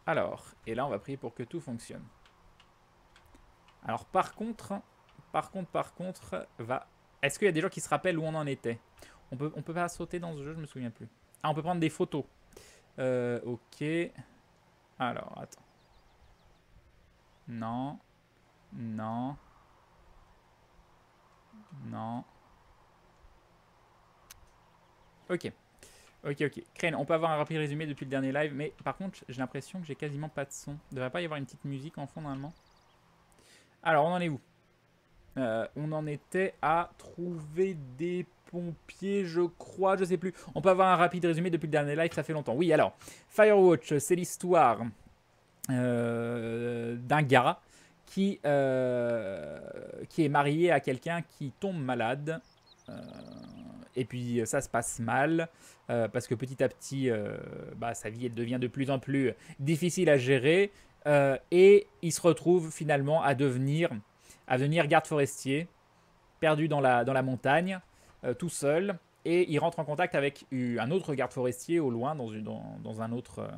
Alors, et là, on va prier pour que tout fonctionne. Alors, par contre, va... Est-ce qu'il y a des gens qui se rappellent où on en était? On peut pas sauter dans ce jeu, je me souviens plus. Ah, on peut prendre des photos. Ok. Alors, attends. Non. Non. Non. Ok. Ok, ok. Crane, on peut avoir un rapide résumé depuis le dernier live, mais par contre, j'ai l'impression que j'ai quasiment pas de son. Il devrait pas y avoir une petite musique en fond normalement. Alors, on en est où? On en était à trouver des pompiers, je crois, je sais plus. On peut avoir un rapide résumé depuis le dernier live, ça fait longtemps. Oui, alors, Firewatch, c'est l'histoire d'un gars qui est marié à quelqu'un qui tombe malade. Euh, et puis ça se passe mal parce que petit à petit, bah, sa vie elle devient de plus en plus difficile à gérer et il se retrouve finalement à devenir garde forestier, perdu dans la montagne, tout seul. Et il rentre en contact avec un autre garde forestier au loin dans un autre,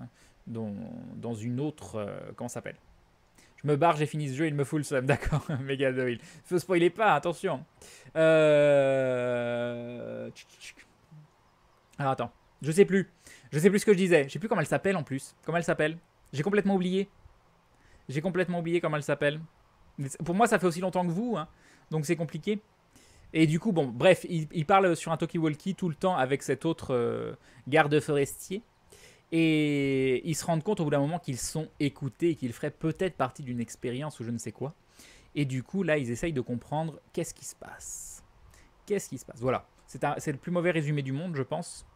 dans une autre, comment ça s'appelle? Je me barre, j'ai fini ce jeu, il me fout le seum, d'accord. Méga Doyle. Faut spoiler pas, attention. Alors attends, je sais plus. Je sais plus ce que je disais. Je sais plus comment elle s'appelle en plus. Comment elle s'appelle? J'ai complètement oublié. J'ai complètement oublié comment elle s'appelle. Pour moi, ça fait aussi longtemps que vous, hein, donc c'est compliqué. Et du coup, bon, bref, il parle sur un talkie-walkie tout le temps avec cet autre garde forestier. Et ils se rendent compte au bout d'un moment qu'ils sont écoutés et qu'ils feraient peut-être partie d'une expérience ou je ne sais quoi. Et du coup, là, ils essayent de comprendre qu'est-ce qui se passe. Qu'est-ce qui se passe? Voilà. C'est le plus mauvais résumé du monde, je pense.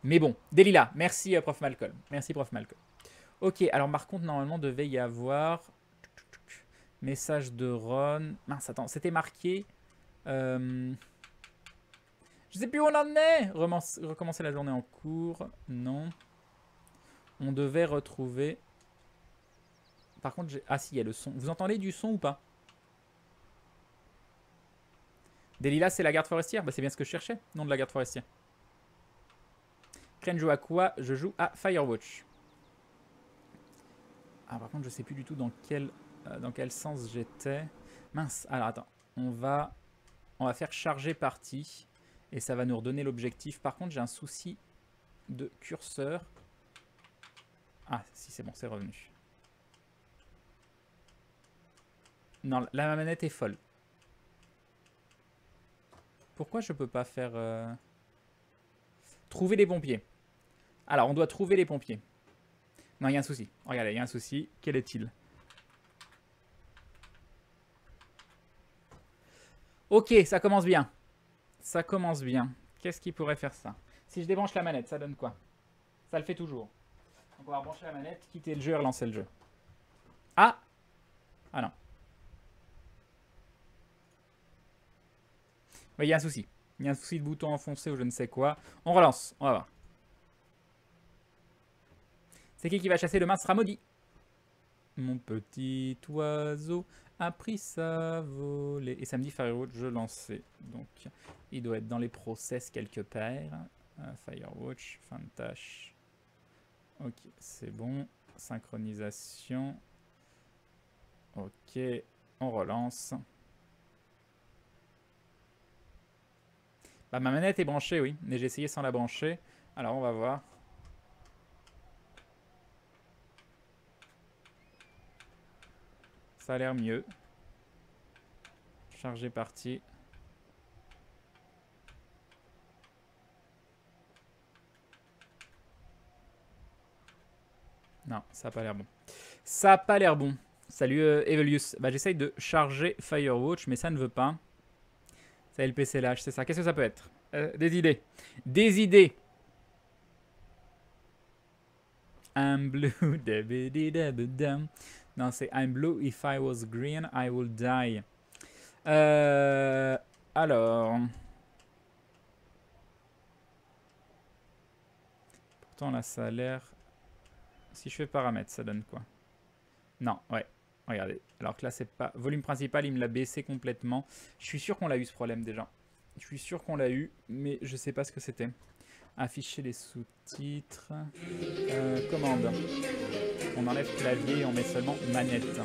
Mais bon, Delila, merci Prof Malcolm. Merci Prof Malcolm. Ok, alors par contre, normalement, devait y avoir... Message de Ron. Mince, attends, c'était marqué... Je sais plus où on en est. Recommencer la journée en cours. Non. On devait retrouver... Par contre, j'ai... Ah si, il y a le son. Vous entendez du son ou pas? Delila, c'est la garde forestière? Bah, c'est bien ce que je cherchais, nom de la garde forestière. Crane joue à quoi? Je joue à Firewatch. Ah, par contre, je sais plus du tout dans quel sens j'étais. Mince, alors attends. On va faire charger partie. Et ça va nous redonner l'objectif. Par contre, j'ai un souci de curseur. Ah, si, c'est bon, c'est revenu. Non, la manette est folle. Pourquoi je peux pas faire... Trouver les pompiers. Alors, on doit trouver les pompiers. Non, il y a un souci. Regardez, il y a un souci. Quel est-il? Ok, ça commence bien. Ça commence bien. Qu'est-ce qui pourrait faire ça? Si je débranche la manette, ça donne quoi? Ça le fait toujours. Donc on va rebrancher la manette, quitter le jeu et relancer le jeu. Ah! Ah non. Oui, il y a un souci. Il y a un souci de bouton enfoncé ou je ne sais quoi. On relance, on va voir. C'est qui va chasser? Demain sera maudit. Mon petit oiseau a pris sa volée. Et samedi, Firewatch, je lançais. Donc, il doit être dans les process quelque part. Firewatch, fin de tâche. Ok, c'est bon. Synchronisation. Ok, on relance. Bah, ma manette est branchée, oui. Mais j'ai essayé sans la brancher. Alors, on va voir. Ça a l'air mieux. Chargé parti. Non, ça a pas l'air bon. Ça a pas l'air bon. Salut Evelius. Bah, j'essaye de charger Firewatch, mais ça ne veut pas. C'est LPCLH, c'est ça. Qu'est-ce que ça peut être? Des idées. Des idées. I'm blue. Non, c'est I'm blue. If I was green, I would die. Alors. Pourtant, là, ça a l'air... Si je fais paramètres, ça donne quoi? Non, ouais. Regardez. Alors que là, c'est pas... Volume principal, il me l'a baissé complètement. Je suis sûr qu'on l'a eu, ce problème, déjà. Je suis sûr qu'on l'a eu, mais je sais pas ce que c'était. Afficher les sous-titres. Commande. On enlève clavier et on met seulement manette.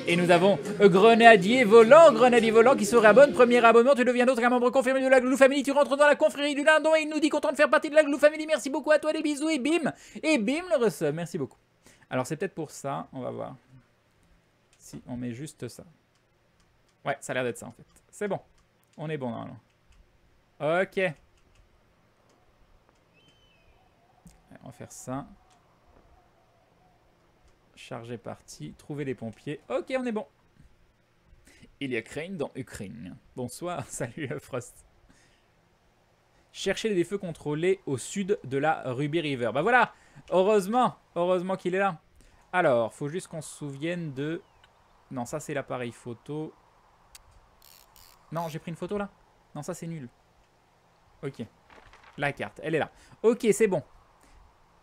Et nous avons Grenadier Volant qui se réabonne. Premier abonnement, tu deviens d'autres un membre confirmé de la Glou Family. Tu rentres dans la confrérie du Lindon et il nous dit content de faire partie de la Glou Family. Merci beaucoup à toi, des bisous et bim. Et bim le resub. Merci beaucoup. Alors c'est peut-être pour ça, on va voir. Si on met juste ça. Ouais, ça a l'air d'être ça en fait. C'est bon. On est bon normalement. Ok. On va faire ça. Charger parti. Trouver les pompiers. Ok, on est bon. Il y a Crane dans Ukraine. Bonsoir. Salut Frost. Chercher les feux contrôlés au sud de la Ruby River. Bah voilà. Heureusement. Heureusement qu'il est là. Alors, faut juste qu'on se souvienne de... Non, ça c'est l'appareil photo. Non, j'ai pris une photo là. Non, ça c'est nul. Ok. La carte, elle est là. Ok, c'est bon.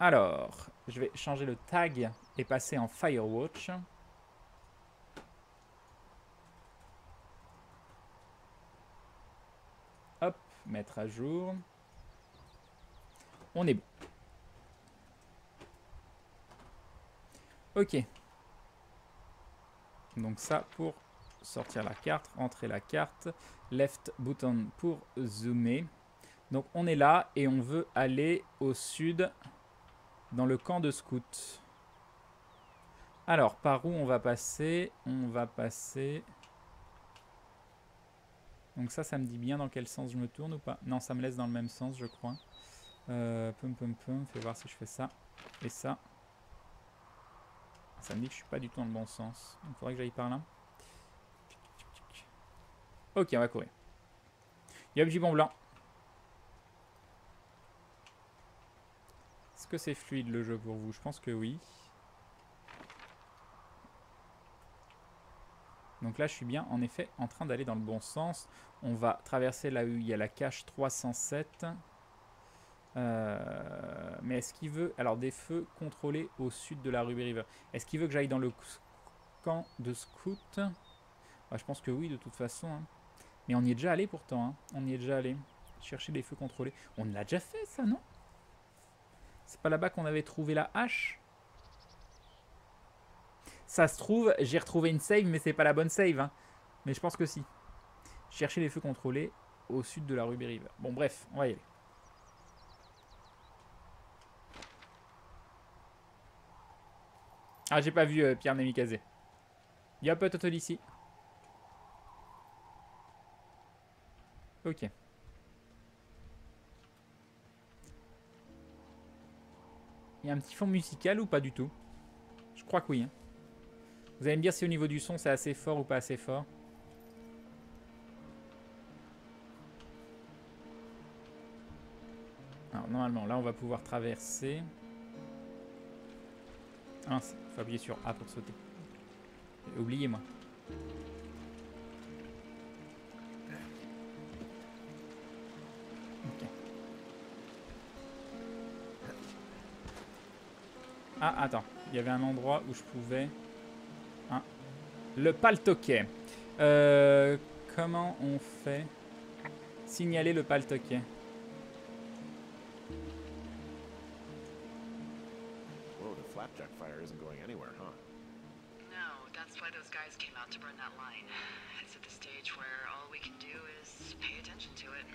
Alors, je vais changer le tag et passer en Firewatch. Hop, mettre à jour. On est bon. Ok. Donc ça pour sortir la carte, entrer la carte. Left button pour zoomer. Donc on est là et on veut aller au sud dans le camp de scouts. Alors, par où on va passer? On va passer... Donc ça me dit bien dans quel sens je me tourne ou pas? Non, ça me laisse dans le même sens, je crois. Fais voir si je fais ça et ça. Ça me dit que je suis pas du tout dans le bon sens. Il faudrait que j'aille par là. Ok, on va courir. Yop, gibon blanc. Est-ce que c'est fluide le jeu pour vous? Je pense que oui. Donc là, je suis bien, en effet, en train d'aller dans le bon sens. On va traverser là où il y a la cache 307. Mais est-ce qu'il veut... Alors, des feux contrôlés au sud de la Ruby River. Est-ce qu'il veut que j'aille dans le camp de scouts? Je pense que oui, de toute façon. Hein. Mais on y est déjà allé pourtant. Hein. On y est déjà allé. Chercher des feux contrôlés. On l'a déjà fait, ça, non? C'est pas là-bas qu'on avait trouvé la hache? Ça se trouve, j'ai retrouvé une save, mais c'est pas la bonne save. Hein. Mais je pense que si. Chercher les feux contrôlés au sud de la Ruby River. Bon, bref, on va y aller. Ah, j'ai pas vu Pierre Nemikazé. Yop, Total ici. Ok. Il y a un petit fond musical ou pas du tout? Je crois que oui. Hein. Vous allez me dire si au niveau du son c'est assez fort ou pas assez fort. Alors normalement là on va pouvoir traverser. Ah, il faut appuyer sur A pour sauter. Oubliez-moi. Ok. Ah attends, il y avait un endroit où je pouvais... Ah. Le paltoquet. Comment on fait? Signaler le paltoquet. Whoa, the flapjack fire isn't going anywhere, huh? No, that's why those guys came out to burn that line. It's at the stage where all we can do is pay attention to it.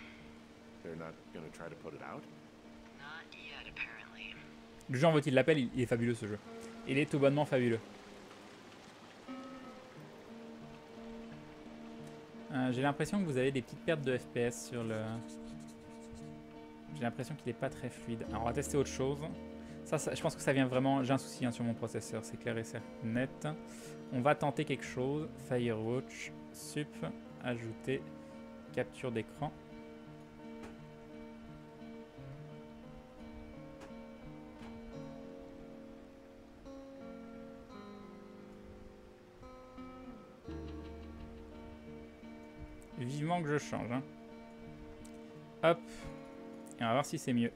They're not gonna try to put it out? Not yet, apparently. Le jeu en vaut-il l'appel, il est fabuleux ce jeu. Il est tout bonnement fabuleux. J'ai l'impression que vous avez des petites pertes de FPS sur le... J'ai l'impression qu'il n'est pas très fluide. Alors on va tester autre chose. Ça, je pense que ça vient vraiment... J'ai un souci hein, sur mon processeur, c'est clair et net. On va tenter quelque chose. Firewatch, sup, ajouter, capture d'écran. Vivement que je change. Hein. Hop. Et on va voir si c'est mieux.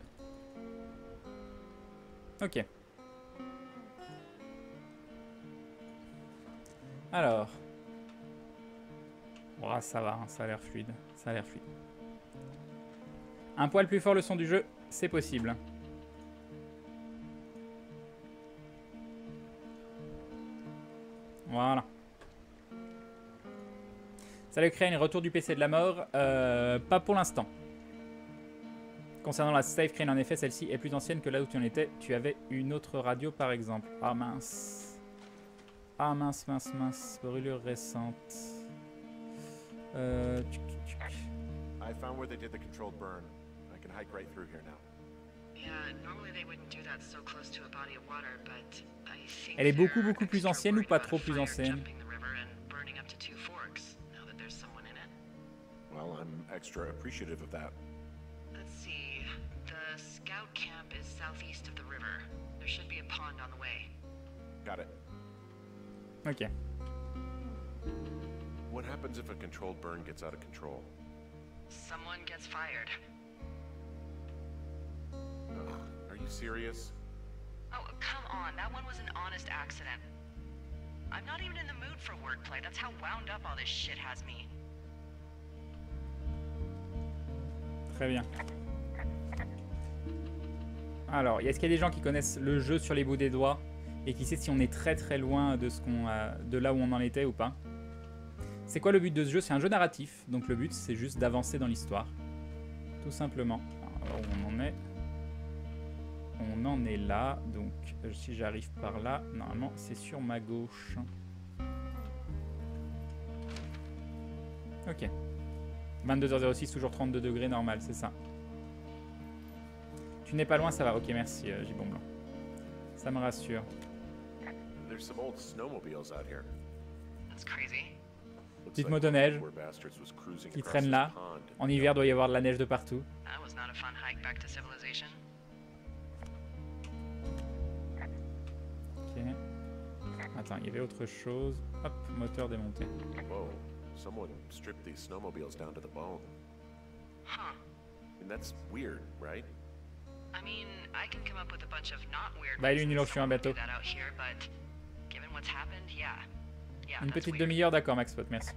Ok. Alors. Ça va, hein, ça a l'air fluide. Ça a l'air fluide. Un poil plus fort le son du jeu, C'est possible. Voilà. Salut Crane, retour du PC de la mort. Pas pour l'instant. Concernant la save Crane, en effet, celle-ci est plus ancienne que là où tu en étais. Tu avais une autre radio par exemple. Ah mince. Ah mince, mince, mince. Brûlure récente. I found where they did the controlled burn. I can hike right through here now. Yeah, normally they wouldn't do that so close to a body of water, but I think Elle est beaucoup they're beaucoup plus extra ancienne ou worried pas about trop a plus fire ancienne? jumping the river and burning up to Two Forks, now that there's someone in it. Well, I'm extra appreciative of that. Let's see. The scout camp is southeast of the river. There should be a pond on the way. Got it. Ok. What happens if a controlled burn gets out of control? Someone gets fired. Are you serious? Oh, come on. That one was an honest accident. I'm not even in the mood for wordplay. That's how wound up all this shit has me. Très bien. Alors, est-ce qu'il y a des gens qui connaissent le jeu sur les bouts des doigts et qui sait si on est très très loin de de là où on en était ou pas? C'est quoi le but de ce jeu? C'est un jeu narratif, donc le but c'est juste d'avancer dans l'histoire, tout simplement. Alors où on en est? On en est là, donc si j'arrive par là, normalement c'est sur ma gauche. Ok. 22h06, toujours 32 degrés, normal, c'est ça. Tu n'es pas loin, ça va. Ok, merci, Gibon Blanc. Ça me rassure. There's some old snowmobiles out here. That's crazy. Looks Petite like moto neige poor bastards was cruising qui across traîne this là. pond. En hiver, doit y avoir de la neige de partout. That was not a fun hike back to civilization. Ok. Attends, il y avait autre chose. Hop, moteur démonté. Whoa, someone stripped these snowmobiles down to the bone. Huh. And that's weird, right? I mean, I can come up with a bunch of not weird Bah, reasons élimine-le sur un someone would do bateau. that out here, but given what's happened, yeah. Yeah, Une that's petite weird. demi-heure, d'accord, Maxpot, merci.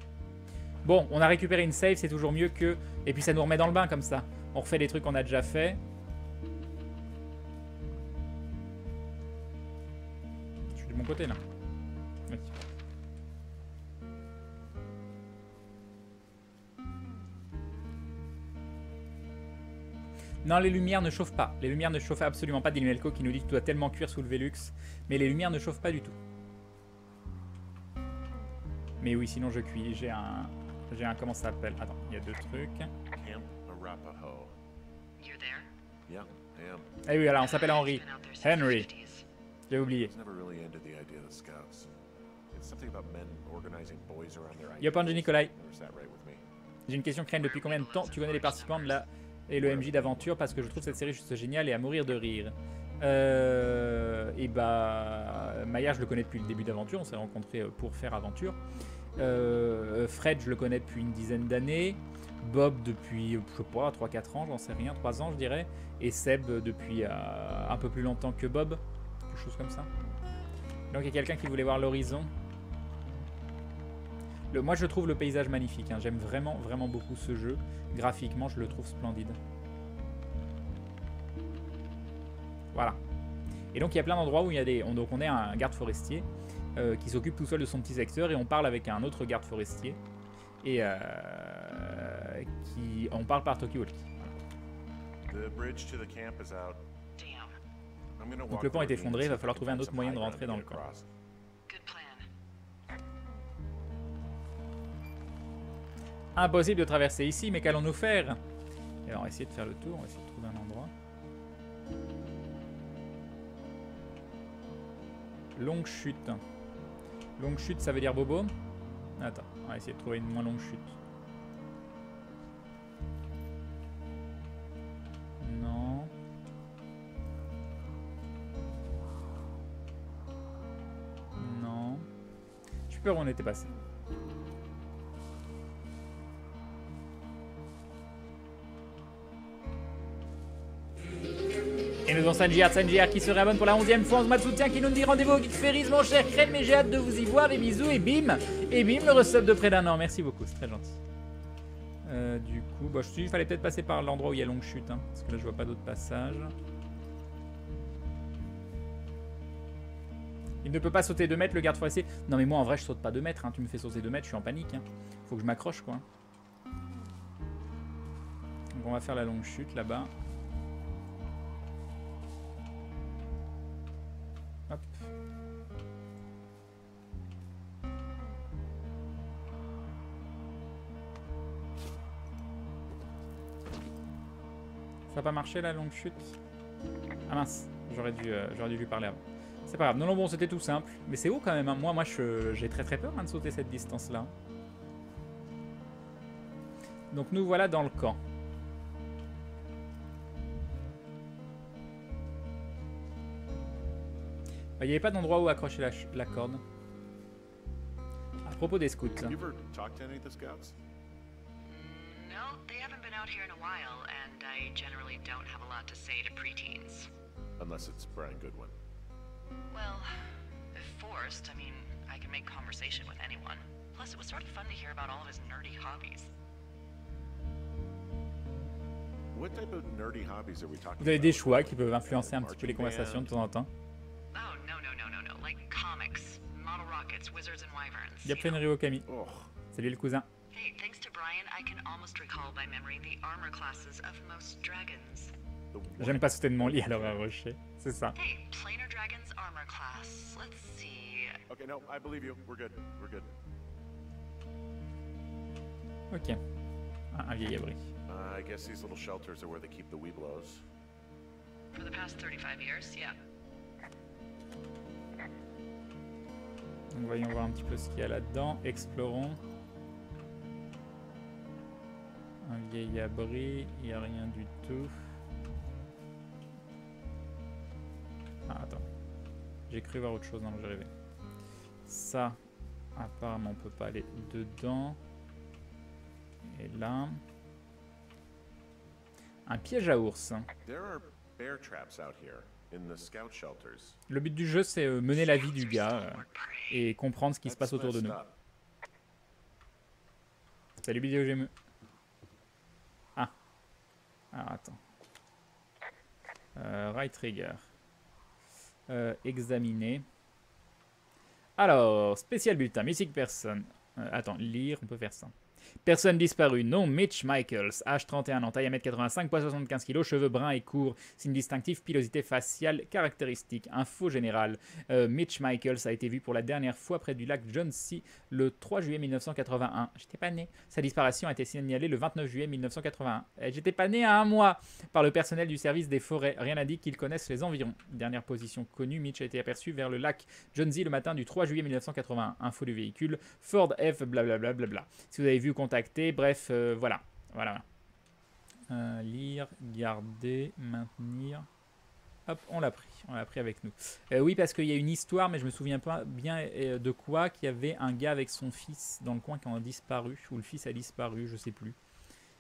Bon, on a récupéré une save, c'est toujours mieux que... Et puis ça nous remet dans le bain comme ça. On refait les trucs qu'on a déjà fait. Je suis de mon côté là. Oui. Non, les lumières ne chauffent pas. Les lumières ne chauffent absolument pas. Dilimelco qui nous dit que tu dois tellement cuire sous le Velux. Mais les lumières ne chauffent pas du tout. Mais oui, sinon je cuis. J'ai un... Comment ça s'appelle? Attends, il y a deux trucs. Camp Arapaho. You there? Yeah, I am. Ah oui, voilà, on s'appelle Henry. Been out there since the Henry. 50s. J'ai oublié. I was never really into the idea of the scouts. It's something about men organizing boys around their Yop, Ange Nikolai. Never sat right with me. J'ai une question, Crane. Depuis combien de temps tu connais les participants de la... et le MJ d'aventure? Parce que je trouve cette série juste géniale et à mourir de rire. Et bah... Maya, je le connais depuis le début d'Aventure. On s'est rencontrés pour faire Aventure. Fred, je le connais depuis une dizaine d'années. Bob depuis, je sais pas, 3-4 ans, j'en sais rien, 3 ans je dirais. Et Seb depuis un peu plus longtemps que Bob. Quelque chose comme ça. Donc il y a quelqu'un qui voulait voir l'horizon. Moi je trouve le paysage magnifique, hein. J'aime vraiment vraiment beaucoup ce jeu. Graphiquement je le trouve splendide. Voilà. Et donc il y a plein d'endroits où il y a des... Donc on est un garde forestier qui s'occupe tout seul de son petit secteur et on parle avec un autre garde forestier. Et on parle par talkie-walkie. Voilà. The bridge to the camp is out. Damn. I'm gonna Donc walk le pont est the ravine effondré, and il va see if I falloir can trouver un find autre some moyen de high ground rentrer to dans get le camp. across. Good plan. Impossible de traverser ici, mais qu'allons-nous faire? Et on va essayer de faire le tour, on va essayer de trouver un endroit. Longue chute. Longue chute, ça veut dire bobo? Attends, on va essayer de trouver une moins longue chute. Non. Non. Je sais pas où on était passé. Et nous avons Sanjiar qui se réabonne pour la 11e fois, 11 mois de soutien, qui nous dit rendez-vous au Geek Ferries, mon cher Crème, mais j'ai hâte de vous y voir, des bisous, et bim, le resub de près d'un an. Merci beaucoup, c'est très gentil. Du coup, bah, je me suis dit qu'il fallait peut-être passer par l'endroit où il y a longue chute, hein, parce que là je vois pas d'autres passages. Il ne peut pas sauter 2 mètres, le garde forestier. Non mais moi en vrai je saute pas 2 mètres, hein. Tu me fais sauter 2 mètres, je suis en panique. Hein. Faut que je m'accroche quoi. Donc on va faire la longue chute là-bas. Hop. Ça n'a pas marché la longue chute? Ah mince, j'aurais dû lui parler avant. C'est pas grave. Non, non, bon, c'était tout simple. Mais c'est haut quand même. Hein. Moi j'ai très très peur hein, de sauter cette distance-là. Donc nous voilà dans le camp. Il n'y avait pas d'endroit où accrocher la corde. À propos des scouts. Have you ever talked to any of the scouts? No, they haven't been out here in a while, and I generally don't have a lot to say to preteens. Unless it's Brian Goodwin. Well, if forced, I mean, I can make conversation with anyone. Plus, it was sort of fun to hear about all of his nerdy hobbies. What type of nerdy hobbies are we talking Vous avez des about? choix qui peuvent influencer un petit peu les conversations de temps en temps. Oh, no. Like comics, model rockets, wizards and wyverns. Il y a plein de Ryo Kami. Oh, Salut le cousin. Hey, thanks to Brian, I can almost recall by memory the armor classes of most dragons. the J'aime pas sauter de mon lit alors à rocher. C'est ça. Hey, Planar Dragon's armor class. Let's see. Okay, no, I believe you. We're good. We're good. Ok. Un vieil abri. I guess these little shelters are where they keep the Weeblos. For the past 35 years, yeah. Donc voyons voir un petit peu ce qu'il y a là-dedans. Explorons. Un vieil abri. Il n'y a rien du tout. Ah, attends. J'ai cru voir autre chose. Non, j'ai rêvé. Ça, apparemment, on peut pas aller dedans. Et là... Un piège à ours. There are bear traps out here in the scout shelters. Le but du jeu, c'est mener la vie du gars et comprendre ce qui se passe autour de nous. messed up. Salut Vidéo GME. Ah. Alors attends. Right trigger. Examiner. Alors, spécial bulletin. Mystique personne. Attends, lire, on peut faire ça. Personne disparue, nom Mitch Michaels, âge 31 ans, taille 1m85, poids 75 kg, cheveux bruns et courts, signe distinctif, pilosité faciale, caractéristique, info générale. Mitch Michaels a été vu pour la dernière fois près du lac John C. le 3 juillet 1981. J'étais pas né. Sa disparition a été signalée le 29 juillet 1981. J'étais pas né à un mois par le personnel du service des forêts. Rien n'indique qu'ils connaissent les environs. Dernière position connue, Mitch a été aperçu vers le lac John C. le matin du 3 juillet 1981. Info du véhicule, Ford F, blablabla. Bla. Si vous avez vu, contacter, bref, voilà. Lire, garder, maintenir. Hop, on l'a pris avec nous. Oui, parce qu'il y a une histoire, mais je me souviens pas bien de quoi, qu'il y avait un gars avec son fils dans le coin qui a disparu, ou le fils a disparu, je sais plus.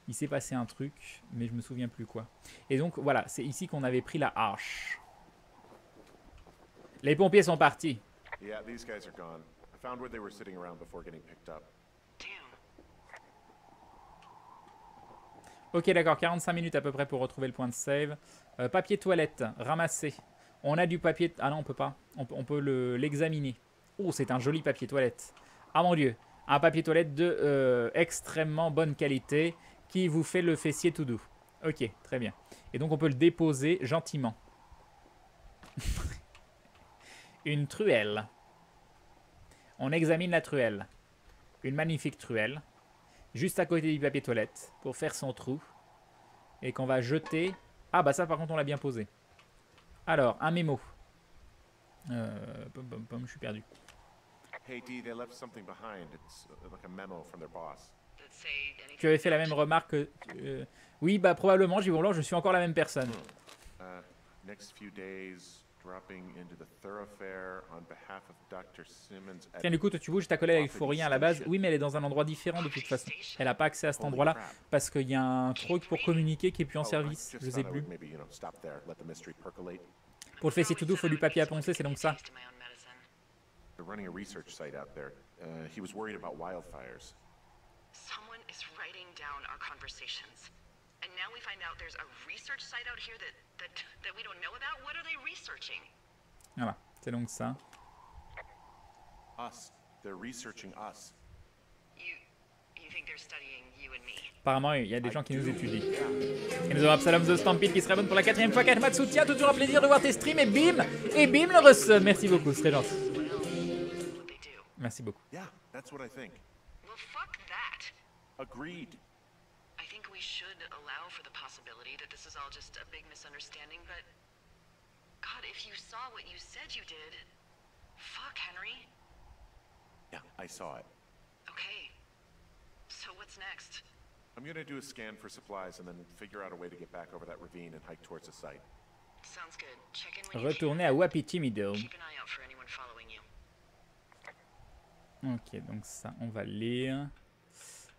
Il s'est passé un truc, mais je me souviens plus quoi. Et donc, voilà, c'est ici qu'on avait pris la hache. Les pompiers sont partis. Yeah, these guys are gone. I found where they were sitting around before getting picked up. Damn. Ok, d'accord, 45 minutes à peu près pour retrouver le point de save. Papier toilette, ramassé. On a du papier... Ah non, on peut pas. On peut l'examiner. Oh, c'est un joli papier toilette. Ah mon dieu. Un papier toilette de extrêmement bonne qualité qui vous fait le fessier tout doux. Ok, très bien. Et donc on peut le déposer gentiment. Une truelle. On examine la truelle. Une magnifique truelle. Juste à côté du papier toilette pour faire son trou. Et qu'on va jeter... Ah bah ça par contre on l'a bien posé. Alors, un mémo. Je suis perdu. Hey Dee, they left something behind. It's like a memo from their boss. Did it say anything? Tu avais fait la même remarque que... Oui, bah probablement, je suis encore la même personne. Next few days, dropping into the thoroughfare on behalf of Dr. Simmons. Tiens, du coup, toi, tu bouges, ta collègue, il faut rien à la base. Oui, mais elle est dans un endroit différent de toute façon. Elle n'a pas accès à cet endroit-là parce qu'il y a un truc pour communiquer qui est plus en service. Je sais plus. Pour le fessier tout doux, il faut du papier à poncer, c'est donc ça. Taste of my own medicine. They're running a research site out there. He was worried about wildfires. Someone is writing down our conversations. And now we find out there's a research site out here that we don't know about. What are they researching? Voilà, c'est donc ça. Us. They're researching us. You think they're studying you and me? Apparemment, il y a des gens qui nous étudient. Et nous avons Absalom The Stampede qui se réabonne pour la 4ème fois. Kanematsu, tiens, toujours un plaisir de voir tes streams. Et bim, le resub. Merci beaucoup, c'est très gentil. What they do. Merci beaucoup. Yeah, that's what I think. Well, fuck that. Agreed. I think we should allow for the possibility that this is all just a big misunderstanding, but God, if you saw what you said you did, fuck, Henry. Yeah, I saw it. Okay. So what's next? I'm gonna do a scan for supplies and then figure out a way to get back over that ravine and hike towards the site. Sounds good. Check in when you Retourner à Wapiti Meadow. Keep an eye out for anyone following you. Ok, donc ça, on va lire.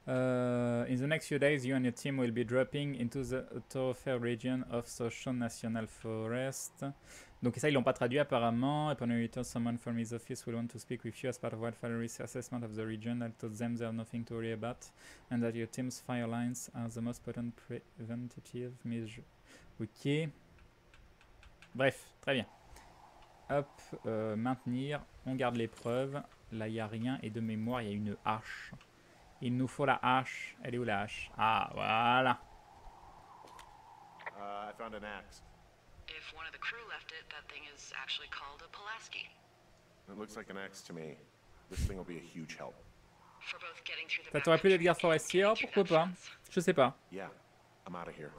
In the next few days, you and your team will be dropping into the thoroughfare region of Social National Forest. Donc ça, ils l'ont pas traduit apparemment. Upon your return, someone from his office will want to speak with you as part of wildfire risk assessment of the region. I told them there's nothing to worry about and that your team's fire lines are the most potent preventative measure. Ok. Bref, très bien. Hop, maintenir. On garde l'épreuve. Là, il n'y a rien. Et de mémoire, il y a une hache. Il nous faut la hache. Elle est où la hache? Ah, voilà. I found an axe. If one of the crew left it, that thing is actually called a Pulaski. It looks like an axe to me. This thing will be a huge help. For both getting through the Ça t'aurait plu d'être backcountry garde and forestier? Oh, getting through pourquoi that pas? fence. Je sais pas. Yeah, I'm out of here.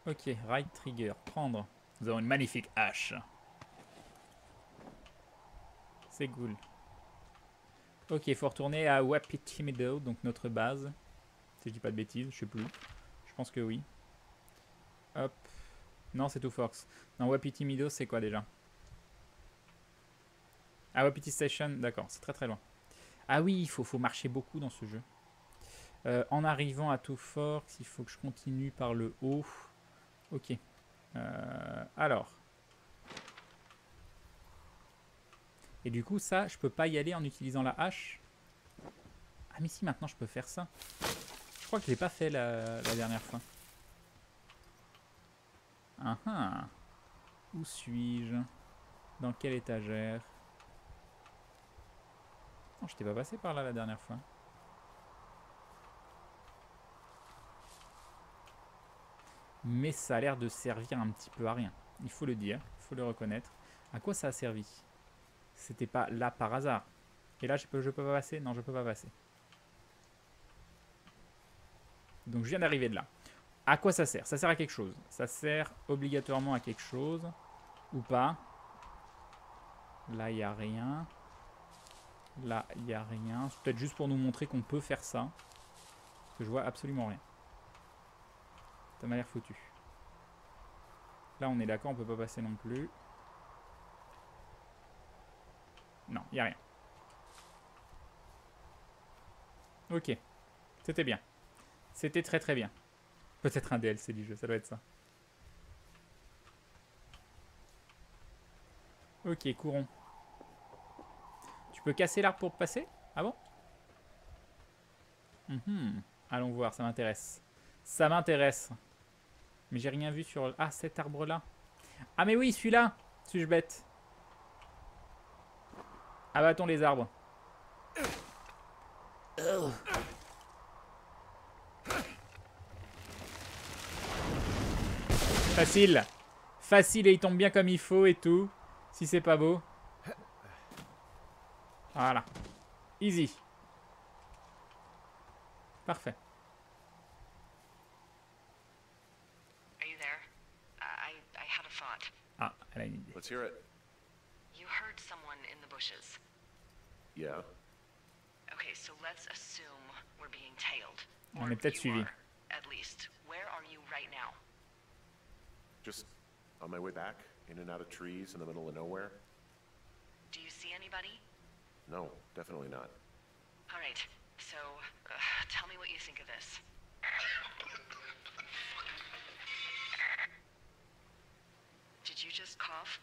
Ok, right trigger. Prendre. Nous avons une magnifique hache. C'est cool. Ok, il faut retourner à Wapiti Meadow, donc notre base. Si je dis pas de bêtises, je sais plus. Je pense que oui. Hop. Non, c'est Two Forks. Non, Wapiti Meadow, c'est quoi déjà? Ah, Wapiti Station, d'accord, c'est très très loin. Ah oui, il faut marcher beaucoup dans ce jeu. En arrivant à Two Forks, il faut que je continue par le haut. Ok. Alors. Et du coup, ça, je peux pas y aller en utilisant la hache. Ah mais si, maintenant je peux faire ça. Je crois que je l'ai pas fait la dernière fois. Ah ah. Où suis-je? Dans quelle étagère? Non, je t'ai pas passé par là la dernière fois. Mais ça a l'air de servir un petit peu à rien. Il faut le dire, il faut le reconnaître. À quoi ça a servi? C'était pas là par hasard. Et là, je peux pas passer? Non, je peux pas passer. Donc, je viens d'arriver de là. À quoi ça sert? Ça sert à quelque chose. Ça sert obligatoirement à quelque chose. Ou pas. Là, il n'y a rien. Là, il n'y a rien. C'est peut-être juste pour nous montrer qu'on peut faire ça. Parce que je vois absolument rien. Ça m'a l'air foutu. Là, on est d'accord, on peut pas passer non plus. Non, il n'y a rien. Ok. C'était bien. C'était très très bien. Peut-être un DLC du jeu, ça doit être ça. Ok, courons. Tu peux casser l'arbre pour passer? Ah bon? Allons voir, ça m'intéresse. Ça m'intéresse. Mais j'ai rien vu sur... Ah, cet arbre-là. Ah mais oui, celui-là. Suis-je bête? Abattons les arbres. Oh. Facile. Facile et il tombe bien comme il faut et tout. Si c'est pas beau. Voilà. Easy. Parfait. Are you there? I had a thought. Ah, elle a une idée. Let's hear it. You heard someone in the bushes. Yeah. Okay, so let's assume we're being tailed. On Or est peut-être you suivi. are, at least. Where are you right now? Just on my way back, in and out of trees in the middle of nowhere. Do you see anybody? No, definitely not. All right, so tell me what you think of this. Did you just cough?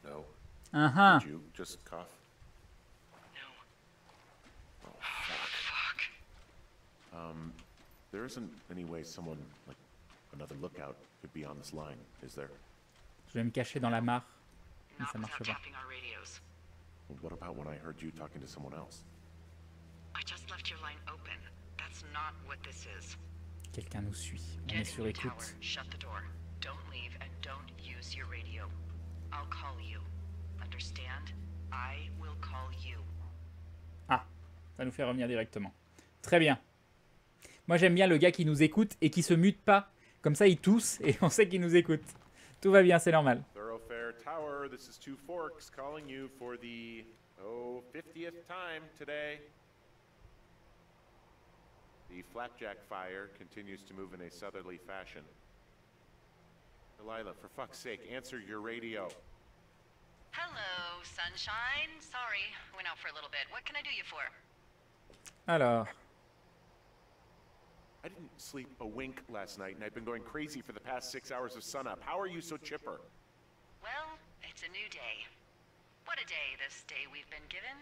No. Uh-huh. Did you just cough? No. Oh, fuck. Fuck. There isn't any way someone, like another lookout, could be on this line, is there? Je vais me cacher dans la mare. Mais Not ça marche without pas. tapping our radios. Well, what about when I heard you talking to someone else? I just left your line open. That's not what this is. Quelqu'un nous suit. On Get est in sur your tower, écoute. shut the door. Don't leave and don't use your radio. I'll call you. Understand? I will call you. Ah, ça nous fait revenir directement. Très bien. Moi j'aime bien le gars qui nous écoute et qui se mute pas. Comme ça il tousse et on sait qu'il nous écoute. Tout va bien, c'est normal. Thoroughfare Tower, this is Two Forks calling you for the, 50th time today. The flapjack fire continues to move in a southerly fashion. Delilah, for fuck's sake, answer your radio. Hello, sunshine. Sorry, went out for a little bit. What can I do you for? Alors, I didn't sleep a wink last night, and I've been going crazy for the past 6 hours of sunup. How are you so chipper? Well, it's a new day. What a day, this day we've been given.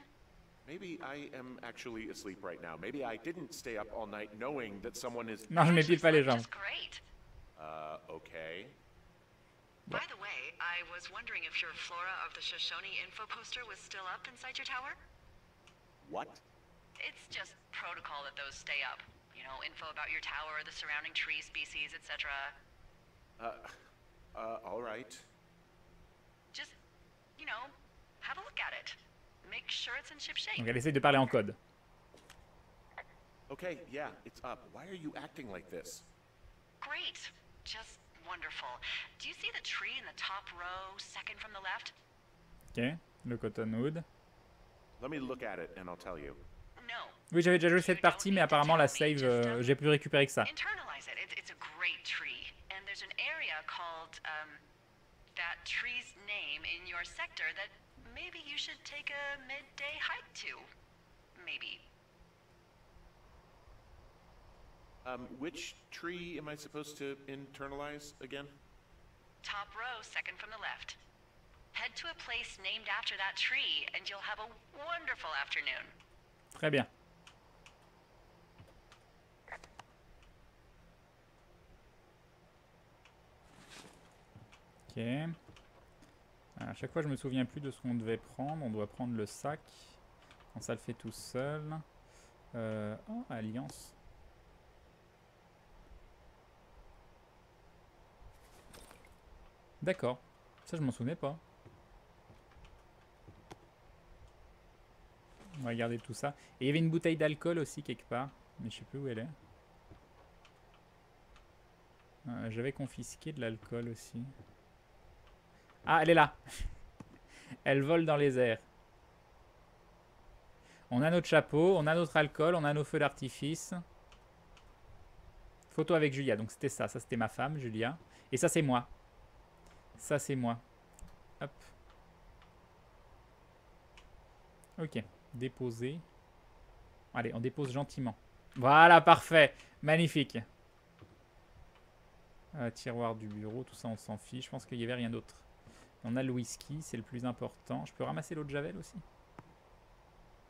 Maybe I am actually asleep right now. Maybe I didn't stay up all night knowing that someone is... non, je m'épile pas les jambes. Just great. Okay. By the way, I was wondering if your Flora of the Shoshone info poster was still up inside your tower? What? It's just protocol that those stay up. You know, info about your tower, the surrounding tree species, etc. All right. Just, you know, have a look at it. Make sure it's in ship shape. donc elle essaie de parler en code. Okay, yeah, it's up. Why are you acting like this? Great. Just wonderful. Do you see the tree in the top row, second from the left? Ok, le cottonwood. Let me look at it and I'll tell you. No. Oui, j'avais déjà joué cette partie, mais apparemment la save, j'ai pu récupérer que ça. Internalize it. It's a great tree. And there's an area called, that tree's name in your sector that maybe you should take a midday hike to. Maybe. Which tree am I supposed to internalize again? Top row, second from the left. Head to a place named after that tree, and you'll have a wonderful afternoon. Très bien. Ok. À chaque fois, je me souviens plus de ce qu'on devait prendre. On doit prendre le sac. Bon, ça le fait tout seul. Oh, alliance. D'accord. Ça, je m'en souvenais pas. On va regarder tout ça. Et il y avait une bouteille d'alcool aussi quelque part. Mais je sais plus où elle est. J'avais confisqué de l'alcool aussi. Ah, elle est là. Elle vole dans les airs. On a notre chapeau, on a notre alcool, on a nos feux d'artifice. Photo avec Julia. Donc c'était ça. Ça, c'était ma femme, Julia. Et ça, c'est moi. Ça, c'est moi. Hop. Ok. Déposer. Allez, on dépose gentiment. Voilà, parfait. Magnifique. Tiroir du bureau, tout ça, on s'en fiche. Je pense qu'il n'y avait rien d'autre. On a le whisky, c'est le plus important. Je peux ramasser l'eau de Javel aussi.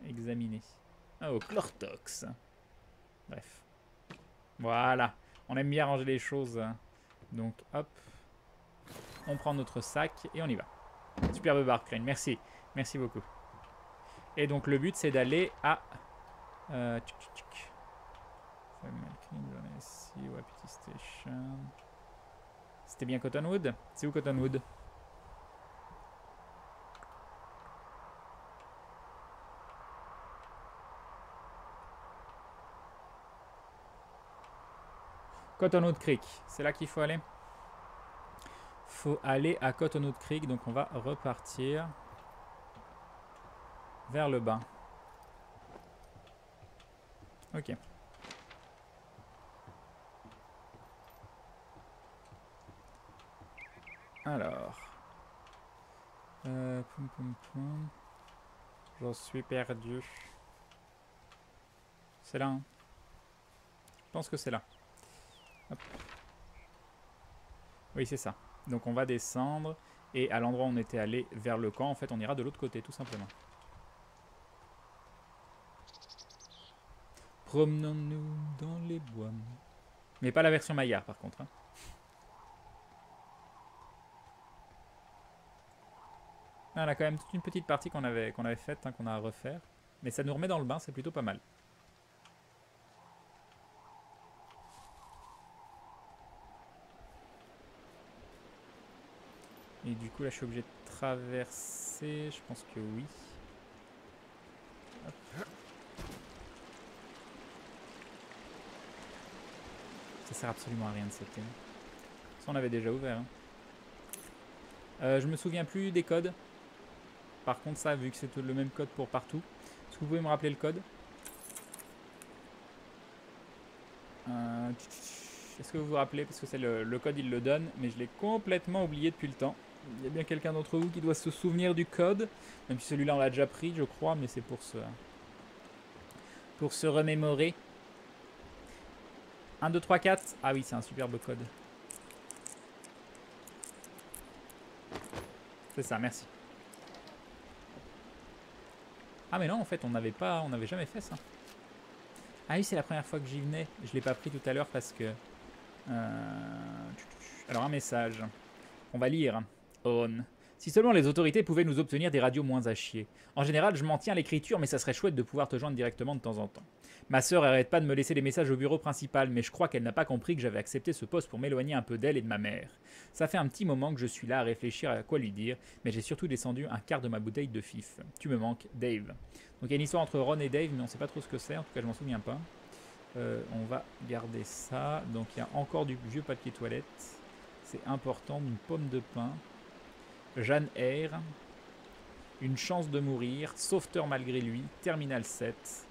Examiner. Oh, Chlortox. Bref. Voilà. On aime bien ranger les choses. Donc, hop. On prend notre sac et on y va. Superbe barre, Crane. Merci. Merci beaucoup. Et donc, le but, c'est d'aller à... Station. C'était bien Cottonwood? C'est où Cottonwood? Cottonwood Creek, c'est là qu'il faut aller. Faut aller à Cottonwood Creek, donc on va repartir vers le bas. Ok. Alors. Poum, poum, poum. J'en suis perdu. C'est là, hein. Je pense que c'est là. Hop. Oui, c'est ça. Donc on va descendre. Et à l'endroit où on était allé vers le camp, en fait, on ira de l'autre côté, tout simplement. Promenons-nous dans les bois. Mais pas la version Maillard par contre. Hein. Ah, on a quand même toute une petite partie qu'on avait faite, hein, qu'on a à refaire. Mais ça nous remet dans le bain, c'est plutôt pas mal. Et du coup là je suis obligé de traverser, je pense que oui. Hop. Ça sert absolument à rien de sauter. Ça on avait déjà ouvert. Hein. Je me souviens plus des codes. Par contre ça, vu que c'est le même code pour partout. Est-ce que vous pouvez me rappeler le code? Est-ce que vous vous rappelez? Parce que c'est le code, il le donne, mais je l'ai complètement oublié depuis le temps. Il y a bien quelqu'un d'entre vous qui doit se souvenir du code. Même si celui-là on l'a déjà pris, je crois, mais c'est pour se remémorer. 1, 2, 3, 4. Ah oui, c'est un superbe code. C'est ça, merci. Ah mais non, en fait, on n'avait jamais fait ça. Ah oui, c'est la première fois que j'y venais. Je l'ai pas pris tout à l'heure parce que... Alors un message. On va lire. On. Si seulement les autorités pouvaient nous obtenir des radios moins à chier. En général, je m'en tiens à l'écriture, mais ça serait chouette de pouvoir te joindre directement de temps en temps. Ma sœur arrête pas de me laisser des messages au bureau principal, mais je crois qu'elle n'a pas compris que j'avais accepté ce poste pour m'éloigner un peu d'elle et de ma mère. Ça fait un petit moment que je suis là à réfléchir à quoi lui dire, mais j'ai surtout descendu un quart de ma bouteille de fif. Tu me manques, Dave. Donc il y a une histoire entre Ron et Dave, mais on sait pas trop ce que c'est, en tout cas je m'en souviens pas. On va garder ça. Donc il y a encore du vieux papier toilette. C'est important, une pomme de pain. Jeanne R. Une chance de mourir. Sauveteur malgré lui. Terminal 7.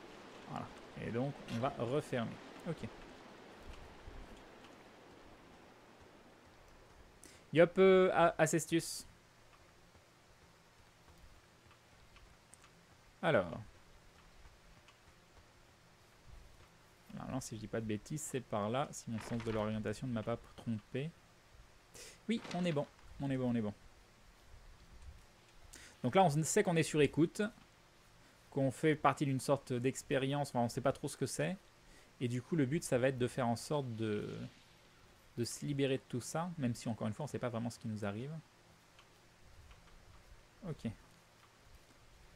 Voilà. Et donc on va refermer. Ok. Yop, Acestus. Alors. Normalement, si je dis pas de bêtises, c'est par là. Si mon sens de l'orientation ne m'a pas trompé. Oui, on est bon. On est bon, on est bon. Donc là, on sait qu'on est sur écoute. Qu'on fait partie d'une sorte d'expérience. Enfin, on ne sait pas trop ce que c'est. Et du coup, le but, ça va être de faire en sorte de se libérer de tout ça. Même si, encore une fois, on ne sait pas vraiment ce qui nous arrive. Ok.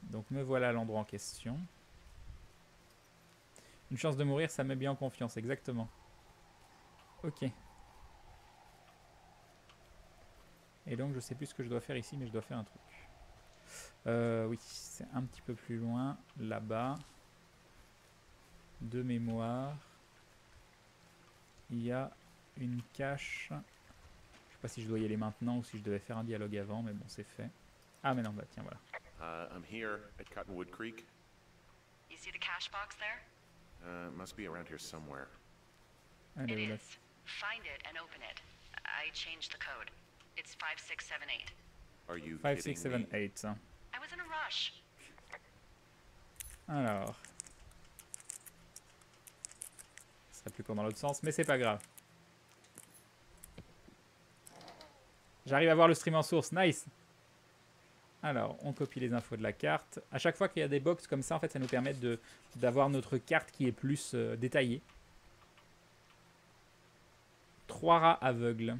Donc, me voilà à l'endroit en question. Une chance de mourir, ça met bien en confiance, exactement. Ok. Et donc, je sais plus ce que je dois faire ici, mais je dois faire un truc. Oui, c'est un petit peu plus loin, là-bas. De mémoire. Il y a une cache. Je sais pas si je dois y aller maintenant ou si je devais faire un dialogue avant, mais bon, c'est fait. Ah, mais non, bah tiens, voilà. I'm here at Cottonwood Creek. You see the cash box there? Must be around here somewhere. It is. Find it and open it. I changed the code. It's 5678. Are you 5, 6, kidding 7, me? 8. I was in a rush. Alors. Ce serait plus court dans l'autre sens, mais c'est pas grave. J'arrive à voir le stream en source, nice. Alors, on copie les infos de la carte. À chaque fois qu'il y a des box comme ça, en fait, ça nous permet d'avoir notre carte qui est plus détaillée. 3 rats aveugles.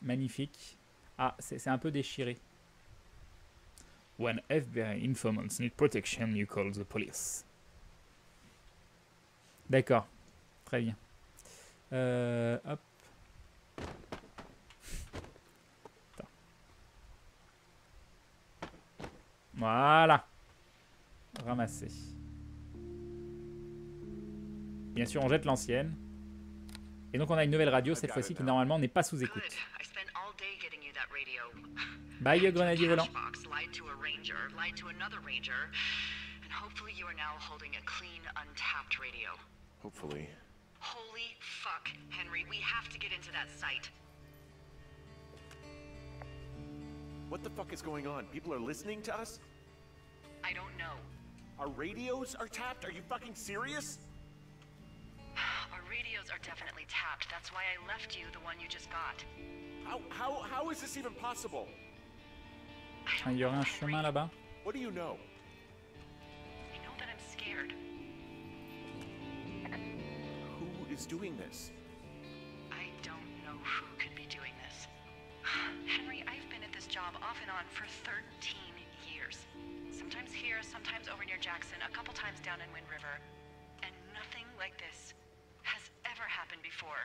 Magnifique. Ah, c'est un peu déchiré. When FBI informants need protection, you call the police. D'accord. Très bien. Hop. Attends. Voilà. Ramasser. Bien sûr, on jette l'ancienne. Et donc on a une nouvelle radio cette fois-ci qui normalement n'est pas sous écoute. Bye, grenadier volant. Hopefully. Holy fuck, Henry, we have to get into that site. What the fuck is going on? People are listening to us? I don't know. Our radios are tapped? Are you fucking serious? Our radios are definitely tapped. That's why I left you the one you just got. How is this even possible? Il y aurait un chemin là-bas. What do you know? I know that I'm scared. is doing this? I don't know who could be doing this. Henry, I've been at this job off and on for 13 years. Sometimes here, sometimes over near Jackson, a couple times down in Wind River. And nothing like this has ever happened before.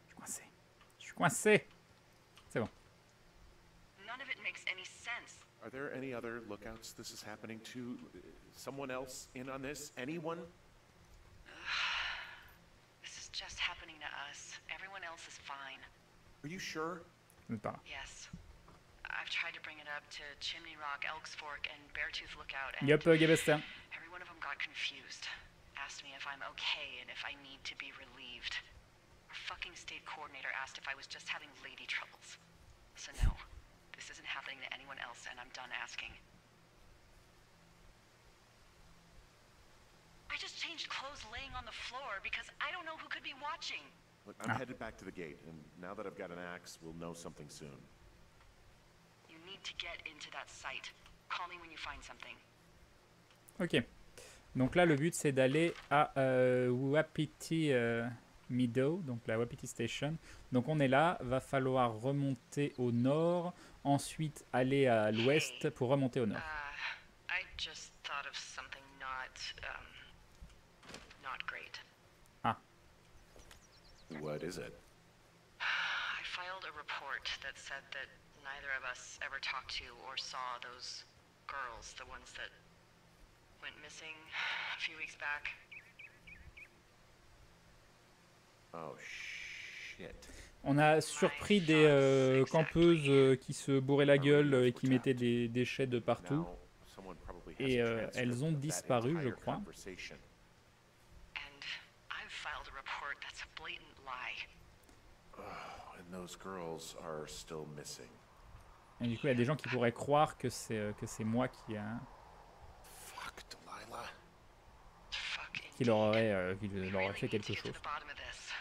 Je suis coincé. Je suis coincé. C'est bon. None of it makes any sense. Are there any other lookouts this is happening to? Someone else in on this? Anyone? This is just happening to us. Everyone else is fine. Are you sure? C'est pas grave. Yes. I've tried to bring it up to Chimney Rock, Elks Fork, and Beartooth Lookout, and Yup, Gabestin. every one of them got confused. Asked me if I'm okay and if I need to be relieved. Our fucking state coordinator asked if I was just having lady troubles. So no, this isn't happening to anyone else, and I'm done asking. I just changed clothes laying on the floor because I don't know who could be watching. Look, I'm headed back to the gate, and now that I've got an axe, we'll know something soon. You need to get into that site. Call me when you find something. Ok. Donc là, le but, c'est d'aller à Wapiti Meadow, donc la Wapiti Station. Donc on est là, va falloir remonter au nord, ensuite aller à l'ouest pour remonter au nord. I just thought of something not great. What is it? I filed a report that said that neither of us ever talked to or saw those girls, the ones that went missing a few weeks back. Oh, shit. On a surpris des campeuses qui se bourraient la gueule et qui mettaient des déchets de partout. Now, someone probably has Et a transcript elles ont of that disparu, je entire crois. conversation. And I've filed a report that's a blatant lie. And those girls are still missing. Et du coup, il y a des gens qui pourraient croire que c'est moi qui Fuck, Delilah. Fuck qui leur aurait fait quelque to get to chose. the bottom of this.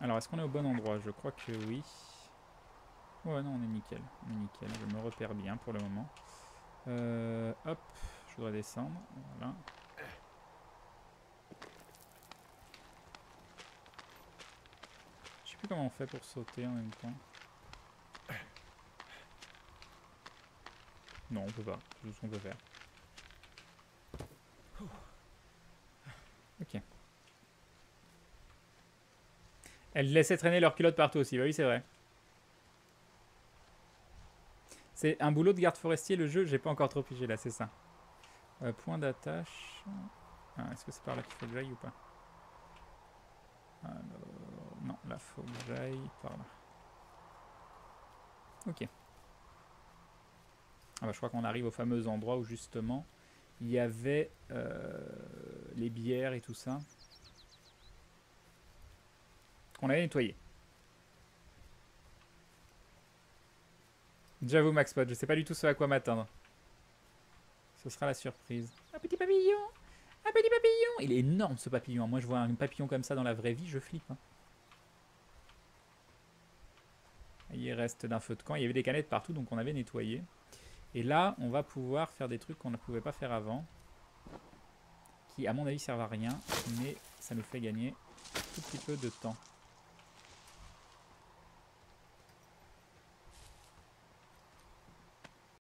Alors, est-ce qu'on est au bon endroit? Je crois que oui. Ouais, non, on est nickel. On est nickel. Je me repère bien pour le moment. Hop, je dois descendre. Voilà. Je sais plus comment on fait pour sauter en même temps. Non, on peut pas. C'est tout ce qu'on peut faire. Ok. Elles laissaient traîner leurs culottes partout aussi. Bah oui, c'est vrai. C'est un boulot de garde forestier, le jeu. J'ai pas encore trop pigé là, c'est ça. Point d'attache. Ah, est-ce que c'est par là qu'il faut que j'aille ou pas? Alors, non, là, faut que j'aille par là. Ok. Ah bah, je crois qu'on arrive au fameux endroit où justement il y avait les bières et tout ça. Qu'on avait nettoyé. J'avoue, Maxpot, je sais pas du tout ce à quoi m'attendre. Ce sera la surprise. Un petit papillon! Un petit papillon! Il est énorme ce papillon. Moi, je vois un papillon comme ça dans la vraie vie, je flippe. Hein. Il reste d'un feu de camp. Il y avait des canettes partout, donc on avait nettoyé. Et là, on va pouvoir faire des trucs qu'on ne pouvait pas faire avant. Qui, à mon avis, servent à rien. Mais ça nous fait gagner un tout petit peu de temps.